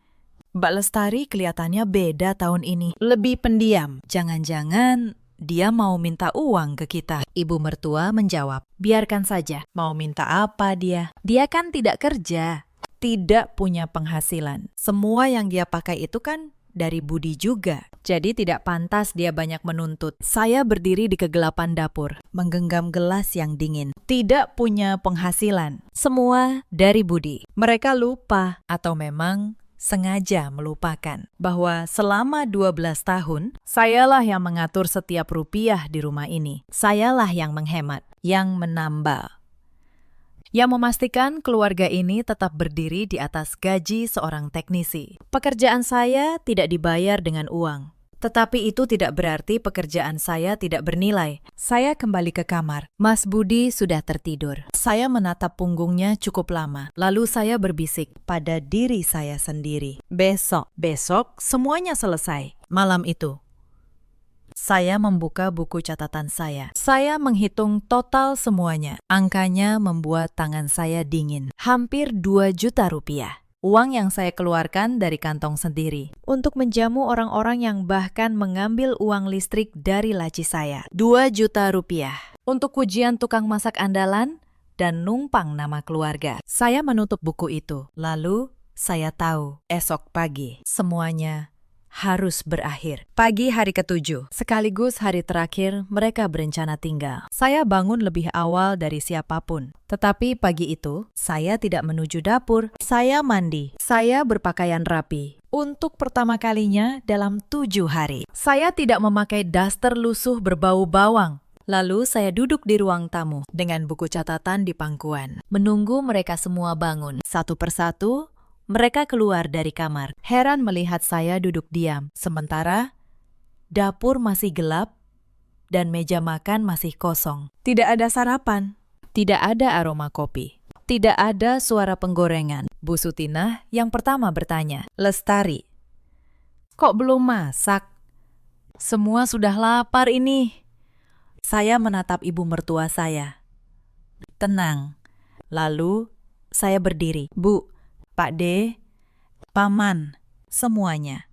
Mbak Lestari kelihatannya beda tahun ini. Lebih pendiam. Jangan-jangan dia mau minta uang ke kita. Ibu mertua menjawab, biarkan saja. Mau minta apa dia? Dia kan tidak kerja. Tidak punya penghasilan. Semua yang dia pakai itu kan dari Budi juga. Jadi tidak pantas dia banyak menuntut. Saya berdiri di kegelapan dapur, menggenggam gelas yang dingin. Tidak punya penghasilan. Semua dari Budi. Mereka lupa atau memang sengaja melupakan bahwa selama 12 tahun, sayalah yang mengatur setiap rupiah di rumah ini. Sayalah yang menghemat, yang menambal, yang memastikan keluarga ini tetap berdiri di atas gaji seorang teknisi. Pekerjaan saya tidak dibayar dengan uang. Tetapi itu tidak berarti pekerjaan saya tidak bernilai. Saya kembali ke kamar. Mas Budi sudah tertidur. Saya menatap punggungnya cukup lama. Lalu saya berbisik pada diri saya sendiri. Besok semuanya selesai. Malam itu, saya membuka buku catatan saya. Saya menghitung total semuanya. Angkanya membuat tangan saya dingin. Hampir 2 juta rupiah. Uang yang saya keluarkan dari kantong sendiri untuk menjamu orang-orang yang bahkan mengambil uang listrik dari laci saya. 2 juta rupiah untuk ujian tukang masak andalan dan numpang nama keluarga. Saya menutup buku itu. Lalu saya tahu esok pagi semuanya harus berakhir. Pagi hari ke-7, sekaligus hari terakhir mereka berencana tinggal. Saya bangun lebih awal dari siapapun. Tetapi pagi itu, saya tidak menuju dapur. Saya mandi. Saya berpakaian rapi. Untuk pertama kalinya dalam 7 hari. Saya tidak memakai daster lusuh berbau bawang. Lalu saya duduk di ruang tamu dengan buku catatan di pangkuan, menunggu mereka semua bangun. Satu persatu, mereka keluar dari kamar, heran melihat saya duduk diam. Sementara dapur masih gelap dan meja makan masih kosong. Tidak ada sarapan, tidak ada aroma kopi, tidak ada suara penggorengan. Bu Sutinah yang pertama bertanya, "Lestari, kok belum masak? Semua sudah lapar ini." Saya menatap ibu mertua saya. Tenang. Lalu saya berdiri. "Bu, Pak D, Paman, semuanya,"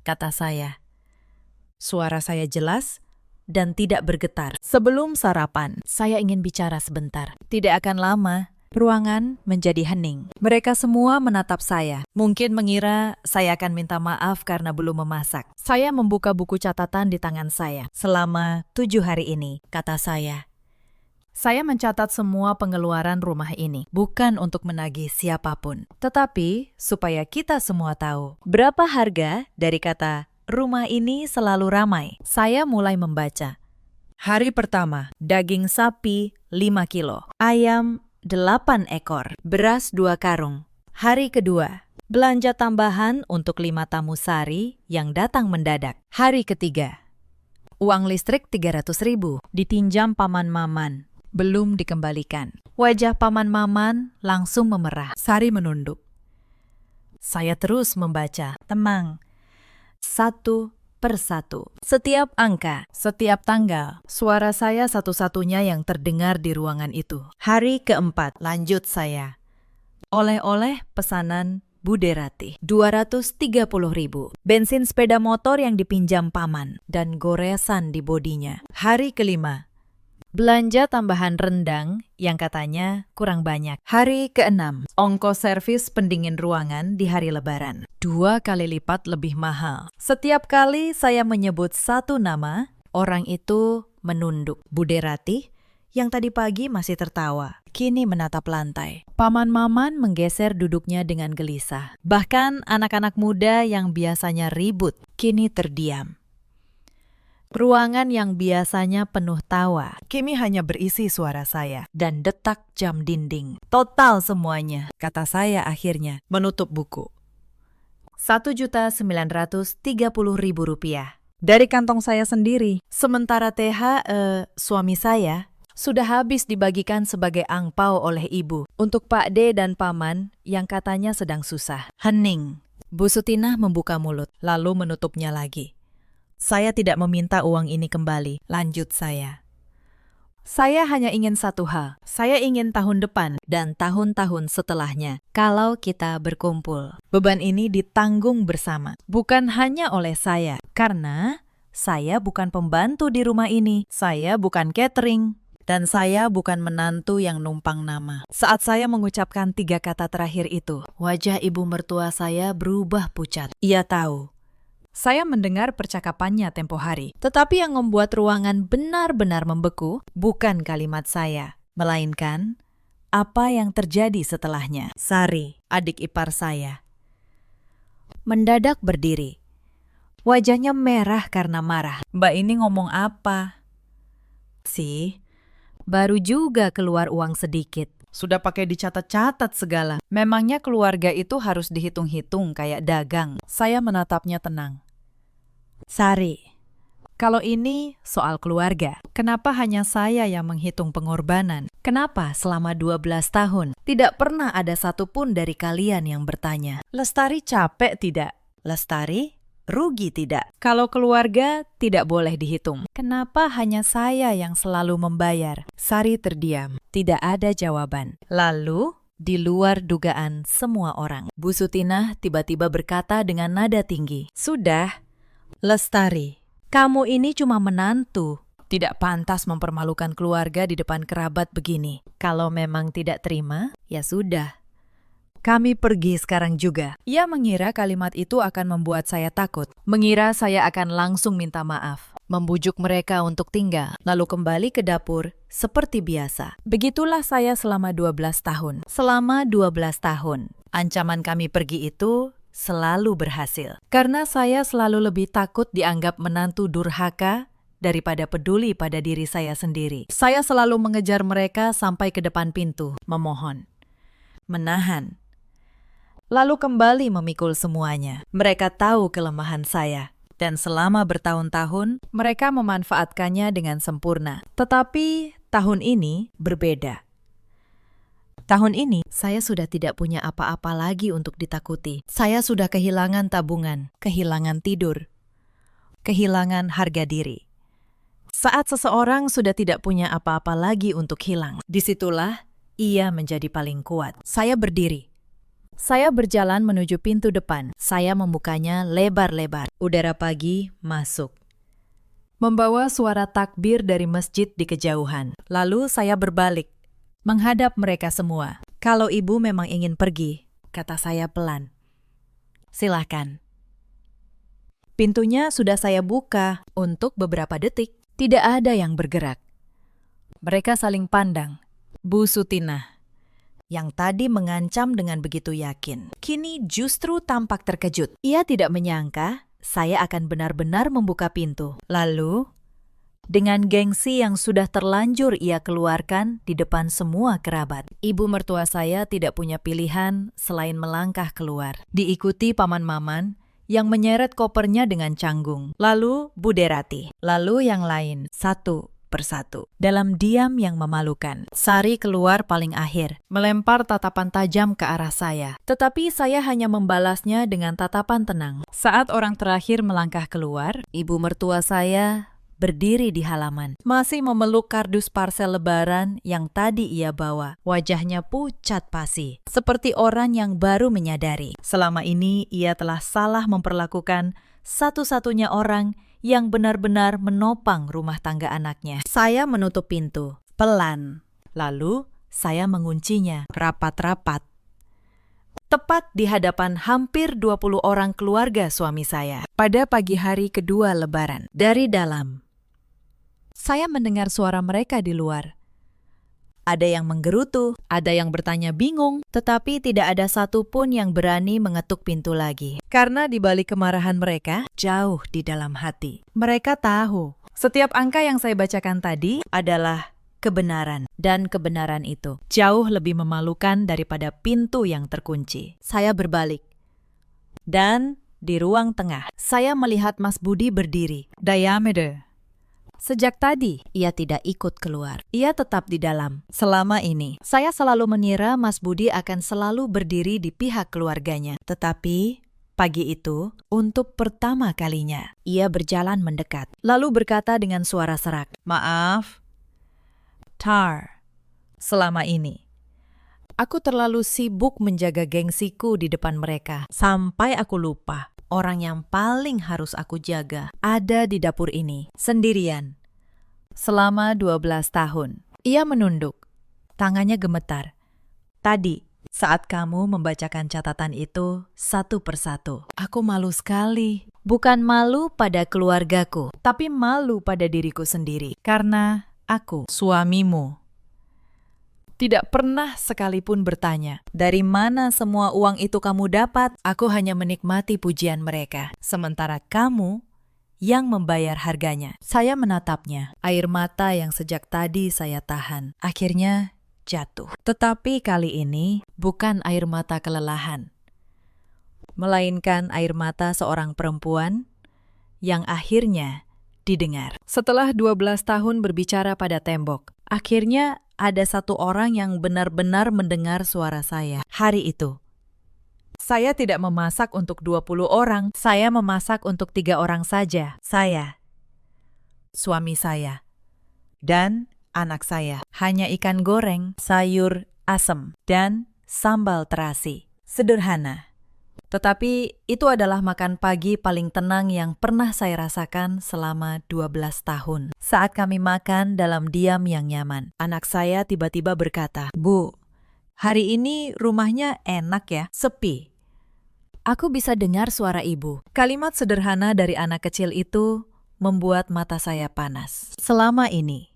kata saya. Suara saya jelas dan tidak bergetar. "Sebelum sarapan, saya ingin bicara sebentar. Tidak akan lama." Ruangan menjadi hening. Mereka semua menatap saya. Mungkin mengira saya akan minta maaf karena belum memasak. Saya membuka buku catatan di tangan saya. "Selama 7 hari ini," kata saya, "saya mencatat semua pengeluaran rumah ini. Bukan untuk menagih siapapun, tetapi supaya kita semua tahu berapa harga dari kata rumah ini selalu ramai." Saya mulai membaca. Hari pertama, daging sapi 5 kilo, ayam 8 ekor, beras 2 karung. Hari kedua, belanja tambahan untuk 5 tamu sari yang datang mendadak. Hari ketiga, uang listrik 300.000 ditinjam Paman Maman, belum dikembalikan. Wajah Paman Maman langsung memerah. Sari menunduk. Saya terus membaca, temang, satu persatu. Setiap angka, setiap tanggal, suara saya satu-satunya yang terdengar di ruangan itu. Hari keempat, lanjut saya. Oleh-oleh pesanan Bude Ratih, 230.000. Bensin sepeda motor yang dipinjam Paman, dan goresan di bodinya. Hari kelima, belanja tambahan rendang yang katanya kurang banyak. Hari keenam, ongkos servis pendingin ruangan di hari Lebaran. 2 kali lipat lebih mahal. Setiap kali saya menyebut satu nama, orang itu menunduk. Bude Ratih, yang tadi pagi masih tertawa, kini menatap lantai. Paman Maman menggeser duduknya dengan gelisah. Bahkan anak-anak muda yang biasanya ribut, kini terdiam. Ruangan yang biasanya penuh tawa, kini hanya berisi suara saya dan detak jam dinding. Total semuanya, kata saya akhirnya, menutup buku. Rp1.930.000 dari kantong saya sendiri. Sementara suami saya, sudah habis dibagikan sebagai angpau oleh ibu untuk Pak D dan Paman yang katanya sedang susah. Hening. Bu Sutinah membuka mulut, lalu menutupnya lagi. Saya tidak meminta uang ini kembali, lanjut saya. Saya hanya ingin satu hal, saya ingin tahun depan dan tahun-tahun setelahnya, kalau kita berkumpul. Beban ini ditanggung bersama, bukan hanya oleh saya, karena saya bukan pembantu di rumah ini, saya bukan catering, dan saya bukan menantu yang numpang nama. Saat saya mengucapkan 3 kata terakhir itu, wajah ibu mertua saya berubah pucat. Ia tahu. Saya mendengar percakapannya tempo hari, tetapi yang membuat ruangan benar-benar membeku bukan kalimat saya, melainkan apa yang terjadi setelahnya. Sari, adik ipar saya, mendadak berdiri. Wajahnya merah karena marah. Mbak ini ngomong apa? Sih, baru juga keluar uang sedikit. Sudah pakai dicatat-catat segala. Memangnya keluarga itu harus dihitung-hitung kayak dagang. Saya menatapnya tenang. Sari, kalau ini soal keluarga, kenapa hanya saya yang menghitung pengorbanan? Kenapa selama 12 tahun tidak pernah ada satupun dari kalian yang bertanya, Lestari capek tidak? Lestari rugi tidak? Kalau keluarga tidak boleh dihitung, kenapa hanya saya yang selalu membayar? Sari terdiam, tidak ada jawaban. Lalu, di luar dugaan semua orang, Bu Sutinah tiba-tiba berkata dengan nada tinggi, "Sudah, Lestari, kamu ini cuma menantu. Tidak pantas mempermalukan keluarga di depan kerabat begini. Kalau memang tidak terima, ya sudah. Kami pergi sekarang juga." Ia mengira kalimat itu akan membuat saya takut. Mengira saya akan langsung minta maaf, membujuk mereka untuk tinggal, lalu kembali ke dapur seperti biasa. Begitulah saya selama 12 tahun. Selama 12 tahun, ancaman kami pergi itu selalu berhasil. Karena saya selalu lebih takut dianggap menantu durhaka daripada peduli pada diri saya sendiri. Saya selalu mengejar mereka sampai ke depan pintu, memohon, menahan, lalu kembali memikul semuanya. Mereka tahu kelemahan saya, dan selama bertahun-tahun mereka memanfaatkannya dengan sempurna. Tetapi tahun ini berbeda. Tahun ini, saya sudah tidak punya apa-apa lagi untuk ditakuti. Saya sudah kehilangan tabungan, kehilangan tidur, kehilangan harga diri. Saat seseorang sudah tidak punya apa-apa lagi untuk hilang, disitulah ia menjadi paling kuat. Saya berdiri. Saya berjalan menuju pintu depan. Saya membukanya lebar-lebar. Udara pagi masuk, membawa suara takbir dari masjid di kejauhan. Lalu saya berbalik, menghadap mereka semua. Kalau ibu memang ingin pergi, kata saya pelan, silakan. Pintunya sudah saya buka untuk beberapa detik. Tidak ada yang bergerak. Mereka saling pandang. Bu Sutinah, yang tadi mengancam dengan begitu yakin, kini justru tampak terkejut. Ia tidak menyangka saya akan benar-benar membuka pintu. Lalu, dengan gengsi yang sudah terlanjur ia keluarkan di depan semua kerabat, ibu mertua saya tidak punya pilihan selain melangkah keluar, diikuti paman Maman yang menyeret kopernya dengan canggung, lalu Bu Derati, lalu yang lain, satu persatu. Dalam diam yang memalukan, Sari keluar paling akhir, melempar tatapan tajam ke arah saya. Tetapi saya hanya membalasnya dengan tatapan tenang. Saat orang terakhir melangkah keluar, ibu mertua saya berdiri di halaman, masih memeluk kardus parsel lebaran yang tadi ia bawa. Wajahnya pucat pasi, seperti orang yang baru menyadari. Selama ini ia telah salah memperlakukan satu-satunya orang yang benar-benar menopang rumah tangga anaknya. Saya menutup pintu, pelan. Lalu saya menguncinya rapat-rapat. Tepat di hadapan hampir 20 orang keluarga suami saya. Pada pagi hari kedua lebaran, dari dalam, saya mendengar suara mereka di luar. Ada yang menggerutu, ada yang bertanya bingung, tetapi tidak ada satupun yang berani mengetuk pintu lagi. Karena di balik kemarahan mereka, jauh di dalam hati, mereka tahu setiap angka yang saya bacakan tadi adalah kebenaran. Dan kebenaran itu jauh lebih memalukan daripada pintu yang terkunci. Saya berbalik. Dan di ruang tengah, saya melihat Mas Budi berdiri. Diameter. Sejak tadi, ia tidak ikut keluar. Ia tetap di dalam. Selama ini, saya selalu mengira Mas Budi akan selalu berdiri di pihak keluarganya. Tetapi, pagi itu, untuk pertama kalinya, ia berjalan mendekat. Lalu berkata dengan suara serak, "Maaf, Tar, selama ini, aku terlalu sibuk menjaga gengsiku di depan mereka. Sampai aku lupa. Orang yang paling harus aku jaga ada di dapur ini, sendirian. Selama 12 tahun. Ia menunduk. Tangannya gemetar. Tadi, saat kamu membacakan catatan itu satu persatu. Aku malu sekali. Bukan malu pada keluargaku, tapi malu pada diriku sendiri. Karena aku, suamimu, tidak pernah sekalipun bertanya, dari mana semua uang itu kamu dapat? Aku hanya menikmati pujian mereka. Sementara kamu yang membayar harganya. Saya menatapnya. Air mata yang sejak tadi saya tahan, akhirnya jatuh. Tetapi kali ini bukan air mata kelelahan, melainkan air mata seorang perempuan yang akhirnya didengar. Setelah 12 tahun berbicara pada tembok, akhirnya ada satu orang yang benar-benar mendengar suara saya. Hari itu, saya tidak memasak untuk 20 orang. Saya memasak untuk 3 orang saja. Saya, suami saya, dan anak saya. Hanya ikan goreng, sayur asem, dan sambal terasi. Sederhana. Tetapi itu adalah makan pagi paling tenang yang pernah saya rasakan selama 12 tahun. Saat kami makan dalam diam yang nyaman, anak saya tiba-tiba berkata, "Bu, hari ini rumahnya enak ya, sepi." Aku bisa dengar suara ibu. Kalimat sederhana dari anak kecil itu membuat mata saya panas. Selama ini,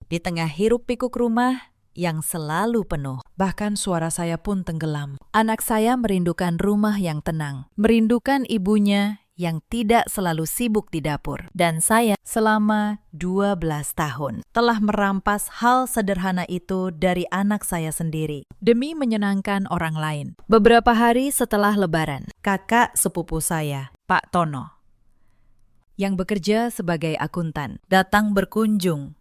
di tengah hiruk-pikuk rumah yang selalu penuh, bahkan suara saya pun tenggelam. Anak saya merindukan rumah yang tenang, merindukan ibunya yang tidak selalu sibuk di dapur. Dan saya selama 12 tahun telah merampas hal sederhana itu dari anak saya sendiri demi menyenangkan orang lain. Beberapa hari setelah Lebaran, kakak sepupu saya, Pak Tono, yang bekerja sebagai akuntan, datang berkunjung.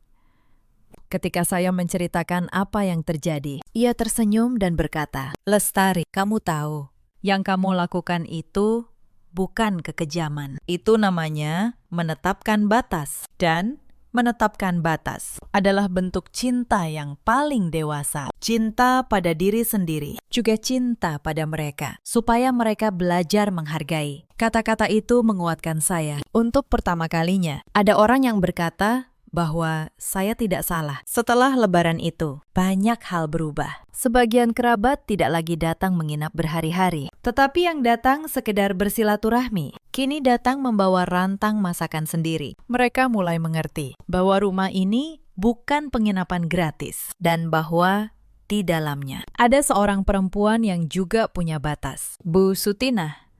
Ketika saya menceritakan apa yang terjadi, ia tersenyum dan berkata, "Lestari, kamu tahu, yang kamu lakukan itu bukan kekejaman. Itu namanya menetapkan batas. Dan menetapkan batas adalah bentuk cinta yang paling dewasa. Cinta pada diri sendiri, juga cinta pada mereka, supaya mereka belajar menghargai." Kata-kata itu menguatkan saya. Untuk pertama kalinya, ada orang yang berkata bahwa saya tidak salah. Setelah Lebaran itu, banyak hal berubah. Sebagian kerabat tidak lagi datang menginap berhari-hari, tetapi yang datang sekedar bersilaturahmi. Kini datang membawa rantang masakan sendiri. Mereka mulai mengerti bahwa rumah ini bukan penginapan gratis, dan bahwa di dalamnya ada seorang perempuan yang juga punya batas. Bu Sutinah,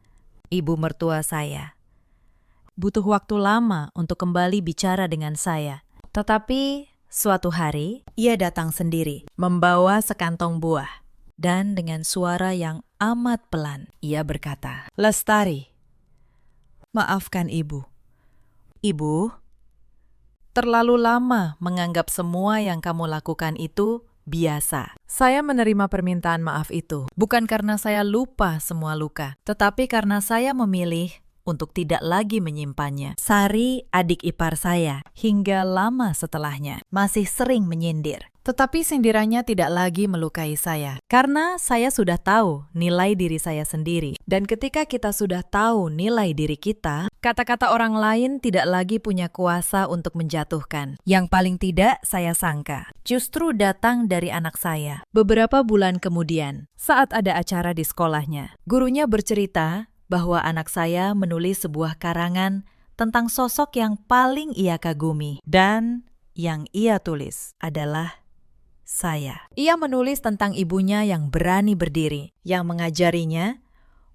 ibu mertua saya, butuh waktu lama untuk kembali bicara dengan saya. Tetapi suatu hari, ia datang sendiri, membawa sekantong buah. Dan dengan suara yang amat pelan, ia berkata, "Lestari, maafkan ibu. Ibu, terlalu lama menganggap semua yang kamu lakukan itu biasa. Saya menerima permintaan maaf itu, bukan karena saya lupa semua luka, tetapi karena saya memilih untuk tidak lagi menyimpannya." Sari, adik ipar saya, hingga lama setelahnya, masih sering menyindir. Tetapi sindirannya tidak lagi melukai saya, karena saya sudah tahu nilai diri saya sendiri. Dan ketika kita sudah tahu nilai diri kita, kata-kata orang lain tidak lagi punya kuasa untuk menjatuhkan. Yang paling tidak saya sangka, justru datang dari anak saya. Beberapa bulan kemudian, saat ada acara di sekolahnya, gurunya bercerita bahwa anak saya menulis sebuah karangan tentang sosok yang paling ia kagumi. Dan yang ia tulis adalah saya. Ia menulis tentang ibunya yang berani berdiri, yang mengajarinya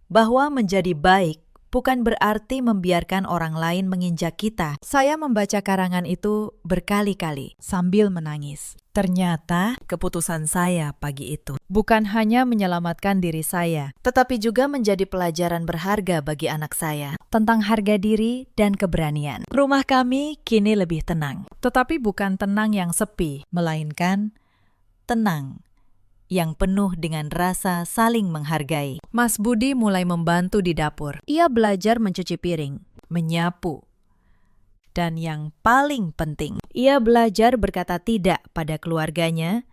bahwa menjadi baik bukan berarti membiarkan orang lain menginjak kita. Saya membaca karangan itu berkali-kali sambil menangis. Ternyata keputusan saya pagi itu bukan hanya menyelamatkan diri saya, tetapi juga menjadi pelajaran berharga bagi anak saya tentang harga diri dan keberanian. Rumah kami kini lebih tenang, tetapi bukan tenang yang sepi, melainkan tenang yang penuh dengan rasa saling menghargai. Mas Budi mulai membantu di dapur. Ia belajar mencuci piring, menyapu, dan yang paling penting, ia belajar berkata tidak pada keluarganya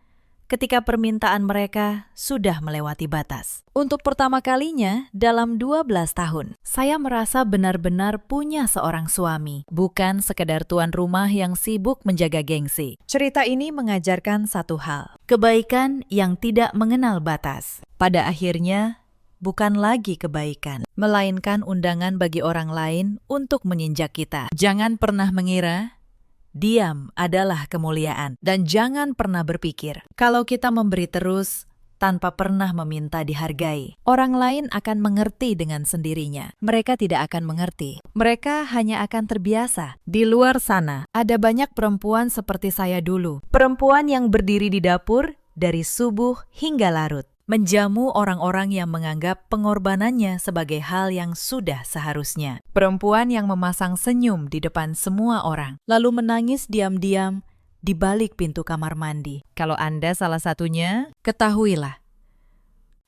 ketika permintaan mereka sudah melewati batas. Untuk pertama kalinya dalam 12 tahun, saya merasa benar-benar punya seorang suami, bukan sekedar tuan rumah yang sibuk menjaga gengsi. Cerita ini mengajarkan satu hal, kebaikan yang tidak mengenal batas. Pada akhirnya, bukan lagi kebaikan, melainkan undangan bagi orang lain untuk menginjak kita. Jangan pernah mengira diam adalah kemuliaan, dan jangan pernah berpikir kalau kita memberi terus tanpa pernah meminta dihargai, orang lain akan mengerti dengan sendirinya. Mereka tidak akan mengerti. Mereka hanya akan terbiasa. Di luar sana, ada banyak perempuan seperti saya dulu. Perempuan yang berdiri di dapur dari subuh hingga larut, menjamu orang-orang yang menganggap pengorbanannya sebagai hal yang sudah seharusnya. Perempuan yang memasang senyum di depan semua orang, lalu menangis diam-diam di balik pintu kamar mandi. Kalau Anda salah satunya, ketahuilah,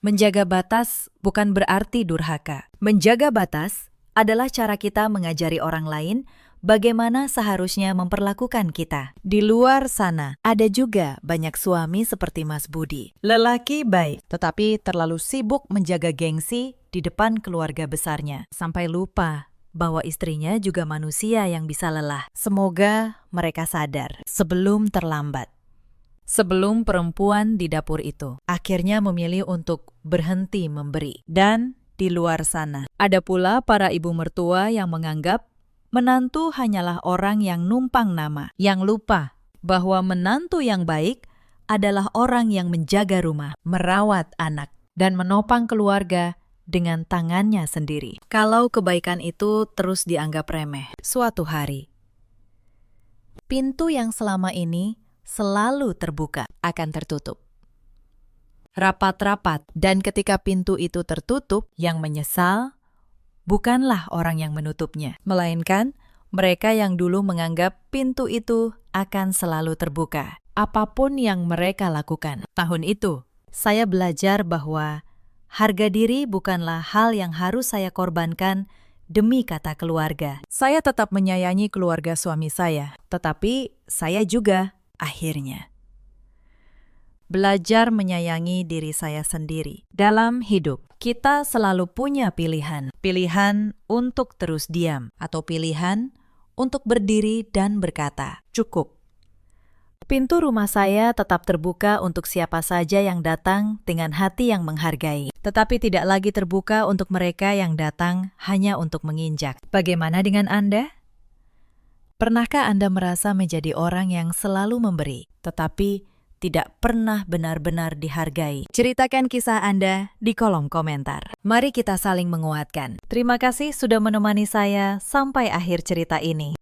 menjaga batas bukan berarti durhaka. Menjaga batas adalah cara kita mengajari orang lain bagaimana seharusnya memperlakukan kita. Di luar sana, ada juga banyak suami seperti Mas Budi. Lelaki baik, tetapi terlalu sibuk menjaga gengsi di depan keluarga besarnya, sampai lupa bahwa istrinya juga manusia yang bisa lelah. Semoga mereka sadar sebelum terlambat. Sebelum perempuan di dapur itu akhirnya memilih untuk berhenti memberi. Dan di luar sana, ada pula para ibu mertua yang menganggap menantu hanyalah orang yang numpang nama, yang lupa bahwa menantu yang baik adalah orang yang menjaga rumah, merawat anak, dan menopang keluarga dengan tangannya sendiri. Kalau kebaikan itu terus dianggap remeh, suatu hari pintu yang selama ini selalu terbuka akan tertutup. Rapat-rapat, dan ketika pintu itu tertutup, yang menyesal bukanlah orang yang menutupnya, melainkan mereka yang dulu menganggap pintu itu akan selalu terbuka, apapun yang mereka lakukan. Tahun itu, saya belajar bahwa harga diri bukanlah hal yang harus saya korbankan demi kata keluarga. Saya tetap menyayangi keluarga suami saya, tetapi saya juga akhirnya belajar menyayangi diri saya sendiri. Dalam hidup, kita selalu punya pilihan. Pilihan untuk terus diam, atau pilihan untuk berdiri dan berkata, "Cukup." Pintu rumah saya tetap terbuka untuk siapa saja yang datang dengan hati yang menghargai, tetapi tidak lagi terbuka untuk mereka yang datang hanya untuk menginjak. Bagaimana dengan Anda? Pernahkah Anda merasa menjadi orang yang selalu memberi, tetapi tidak pernah benar-benar dihargai? Ceritakan kisah Anda di kolom komentar. Mari kita saling menguatkan. Terima kasih sudah menemani saya sampai akhir cerita ini.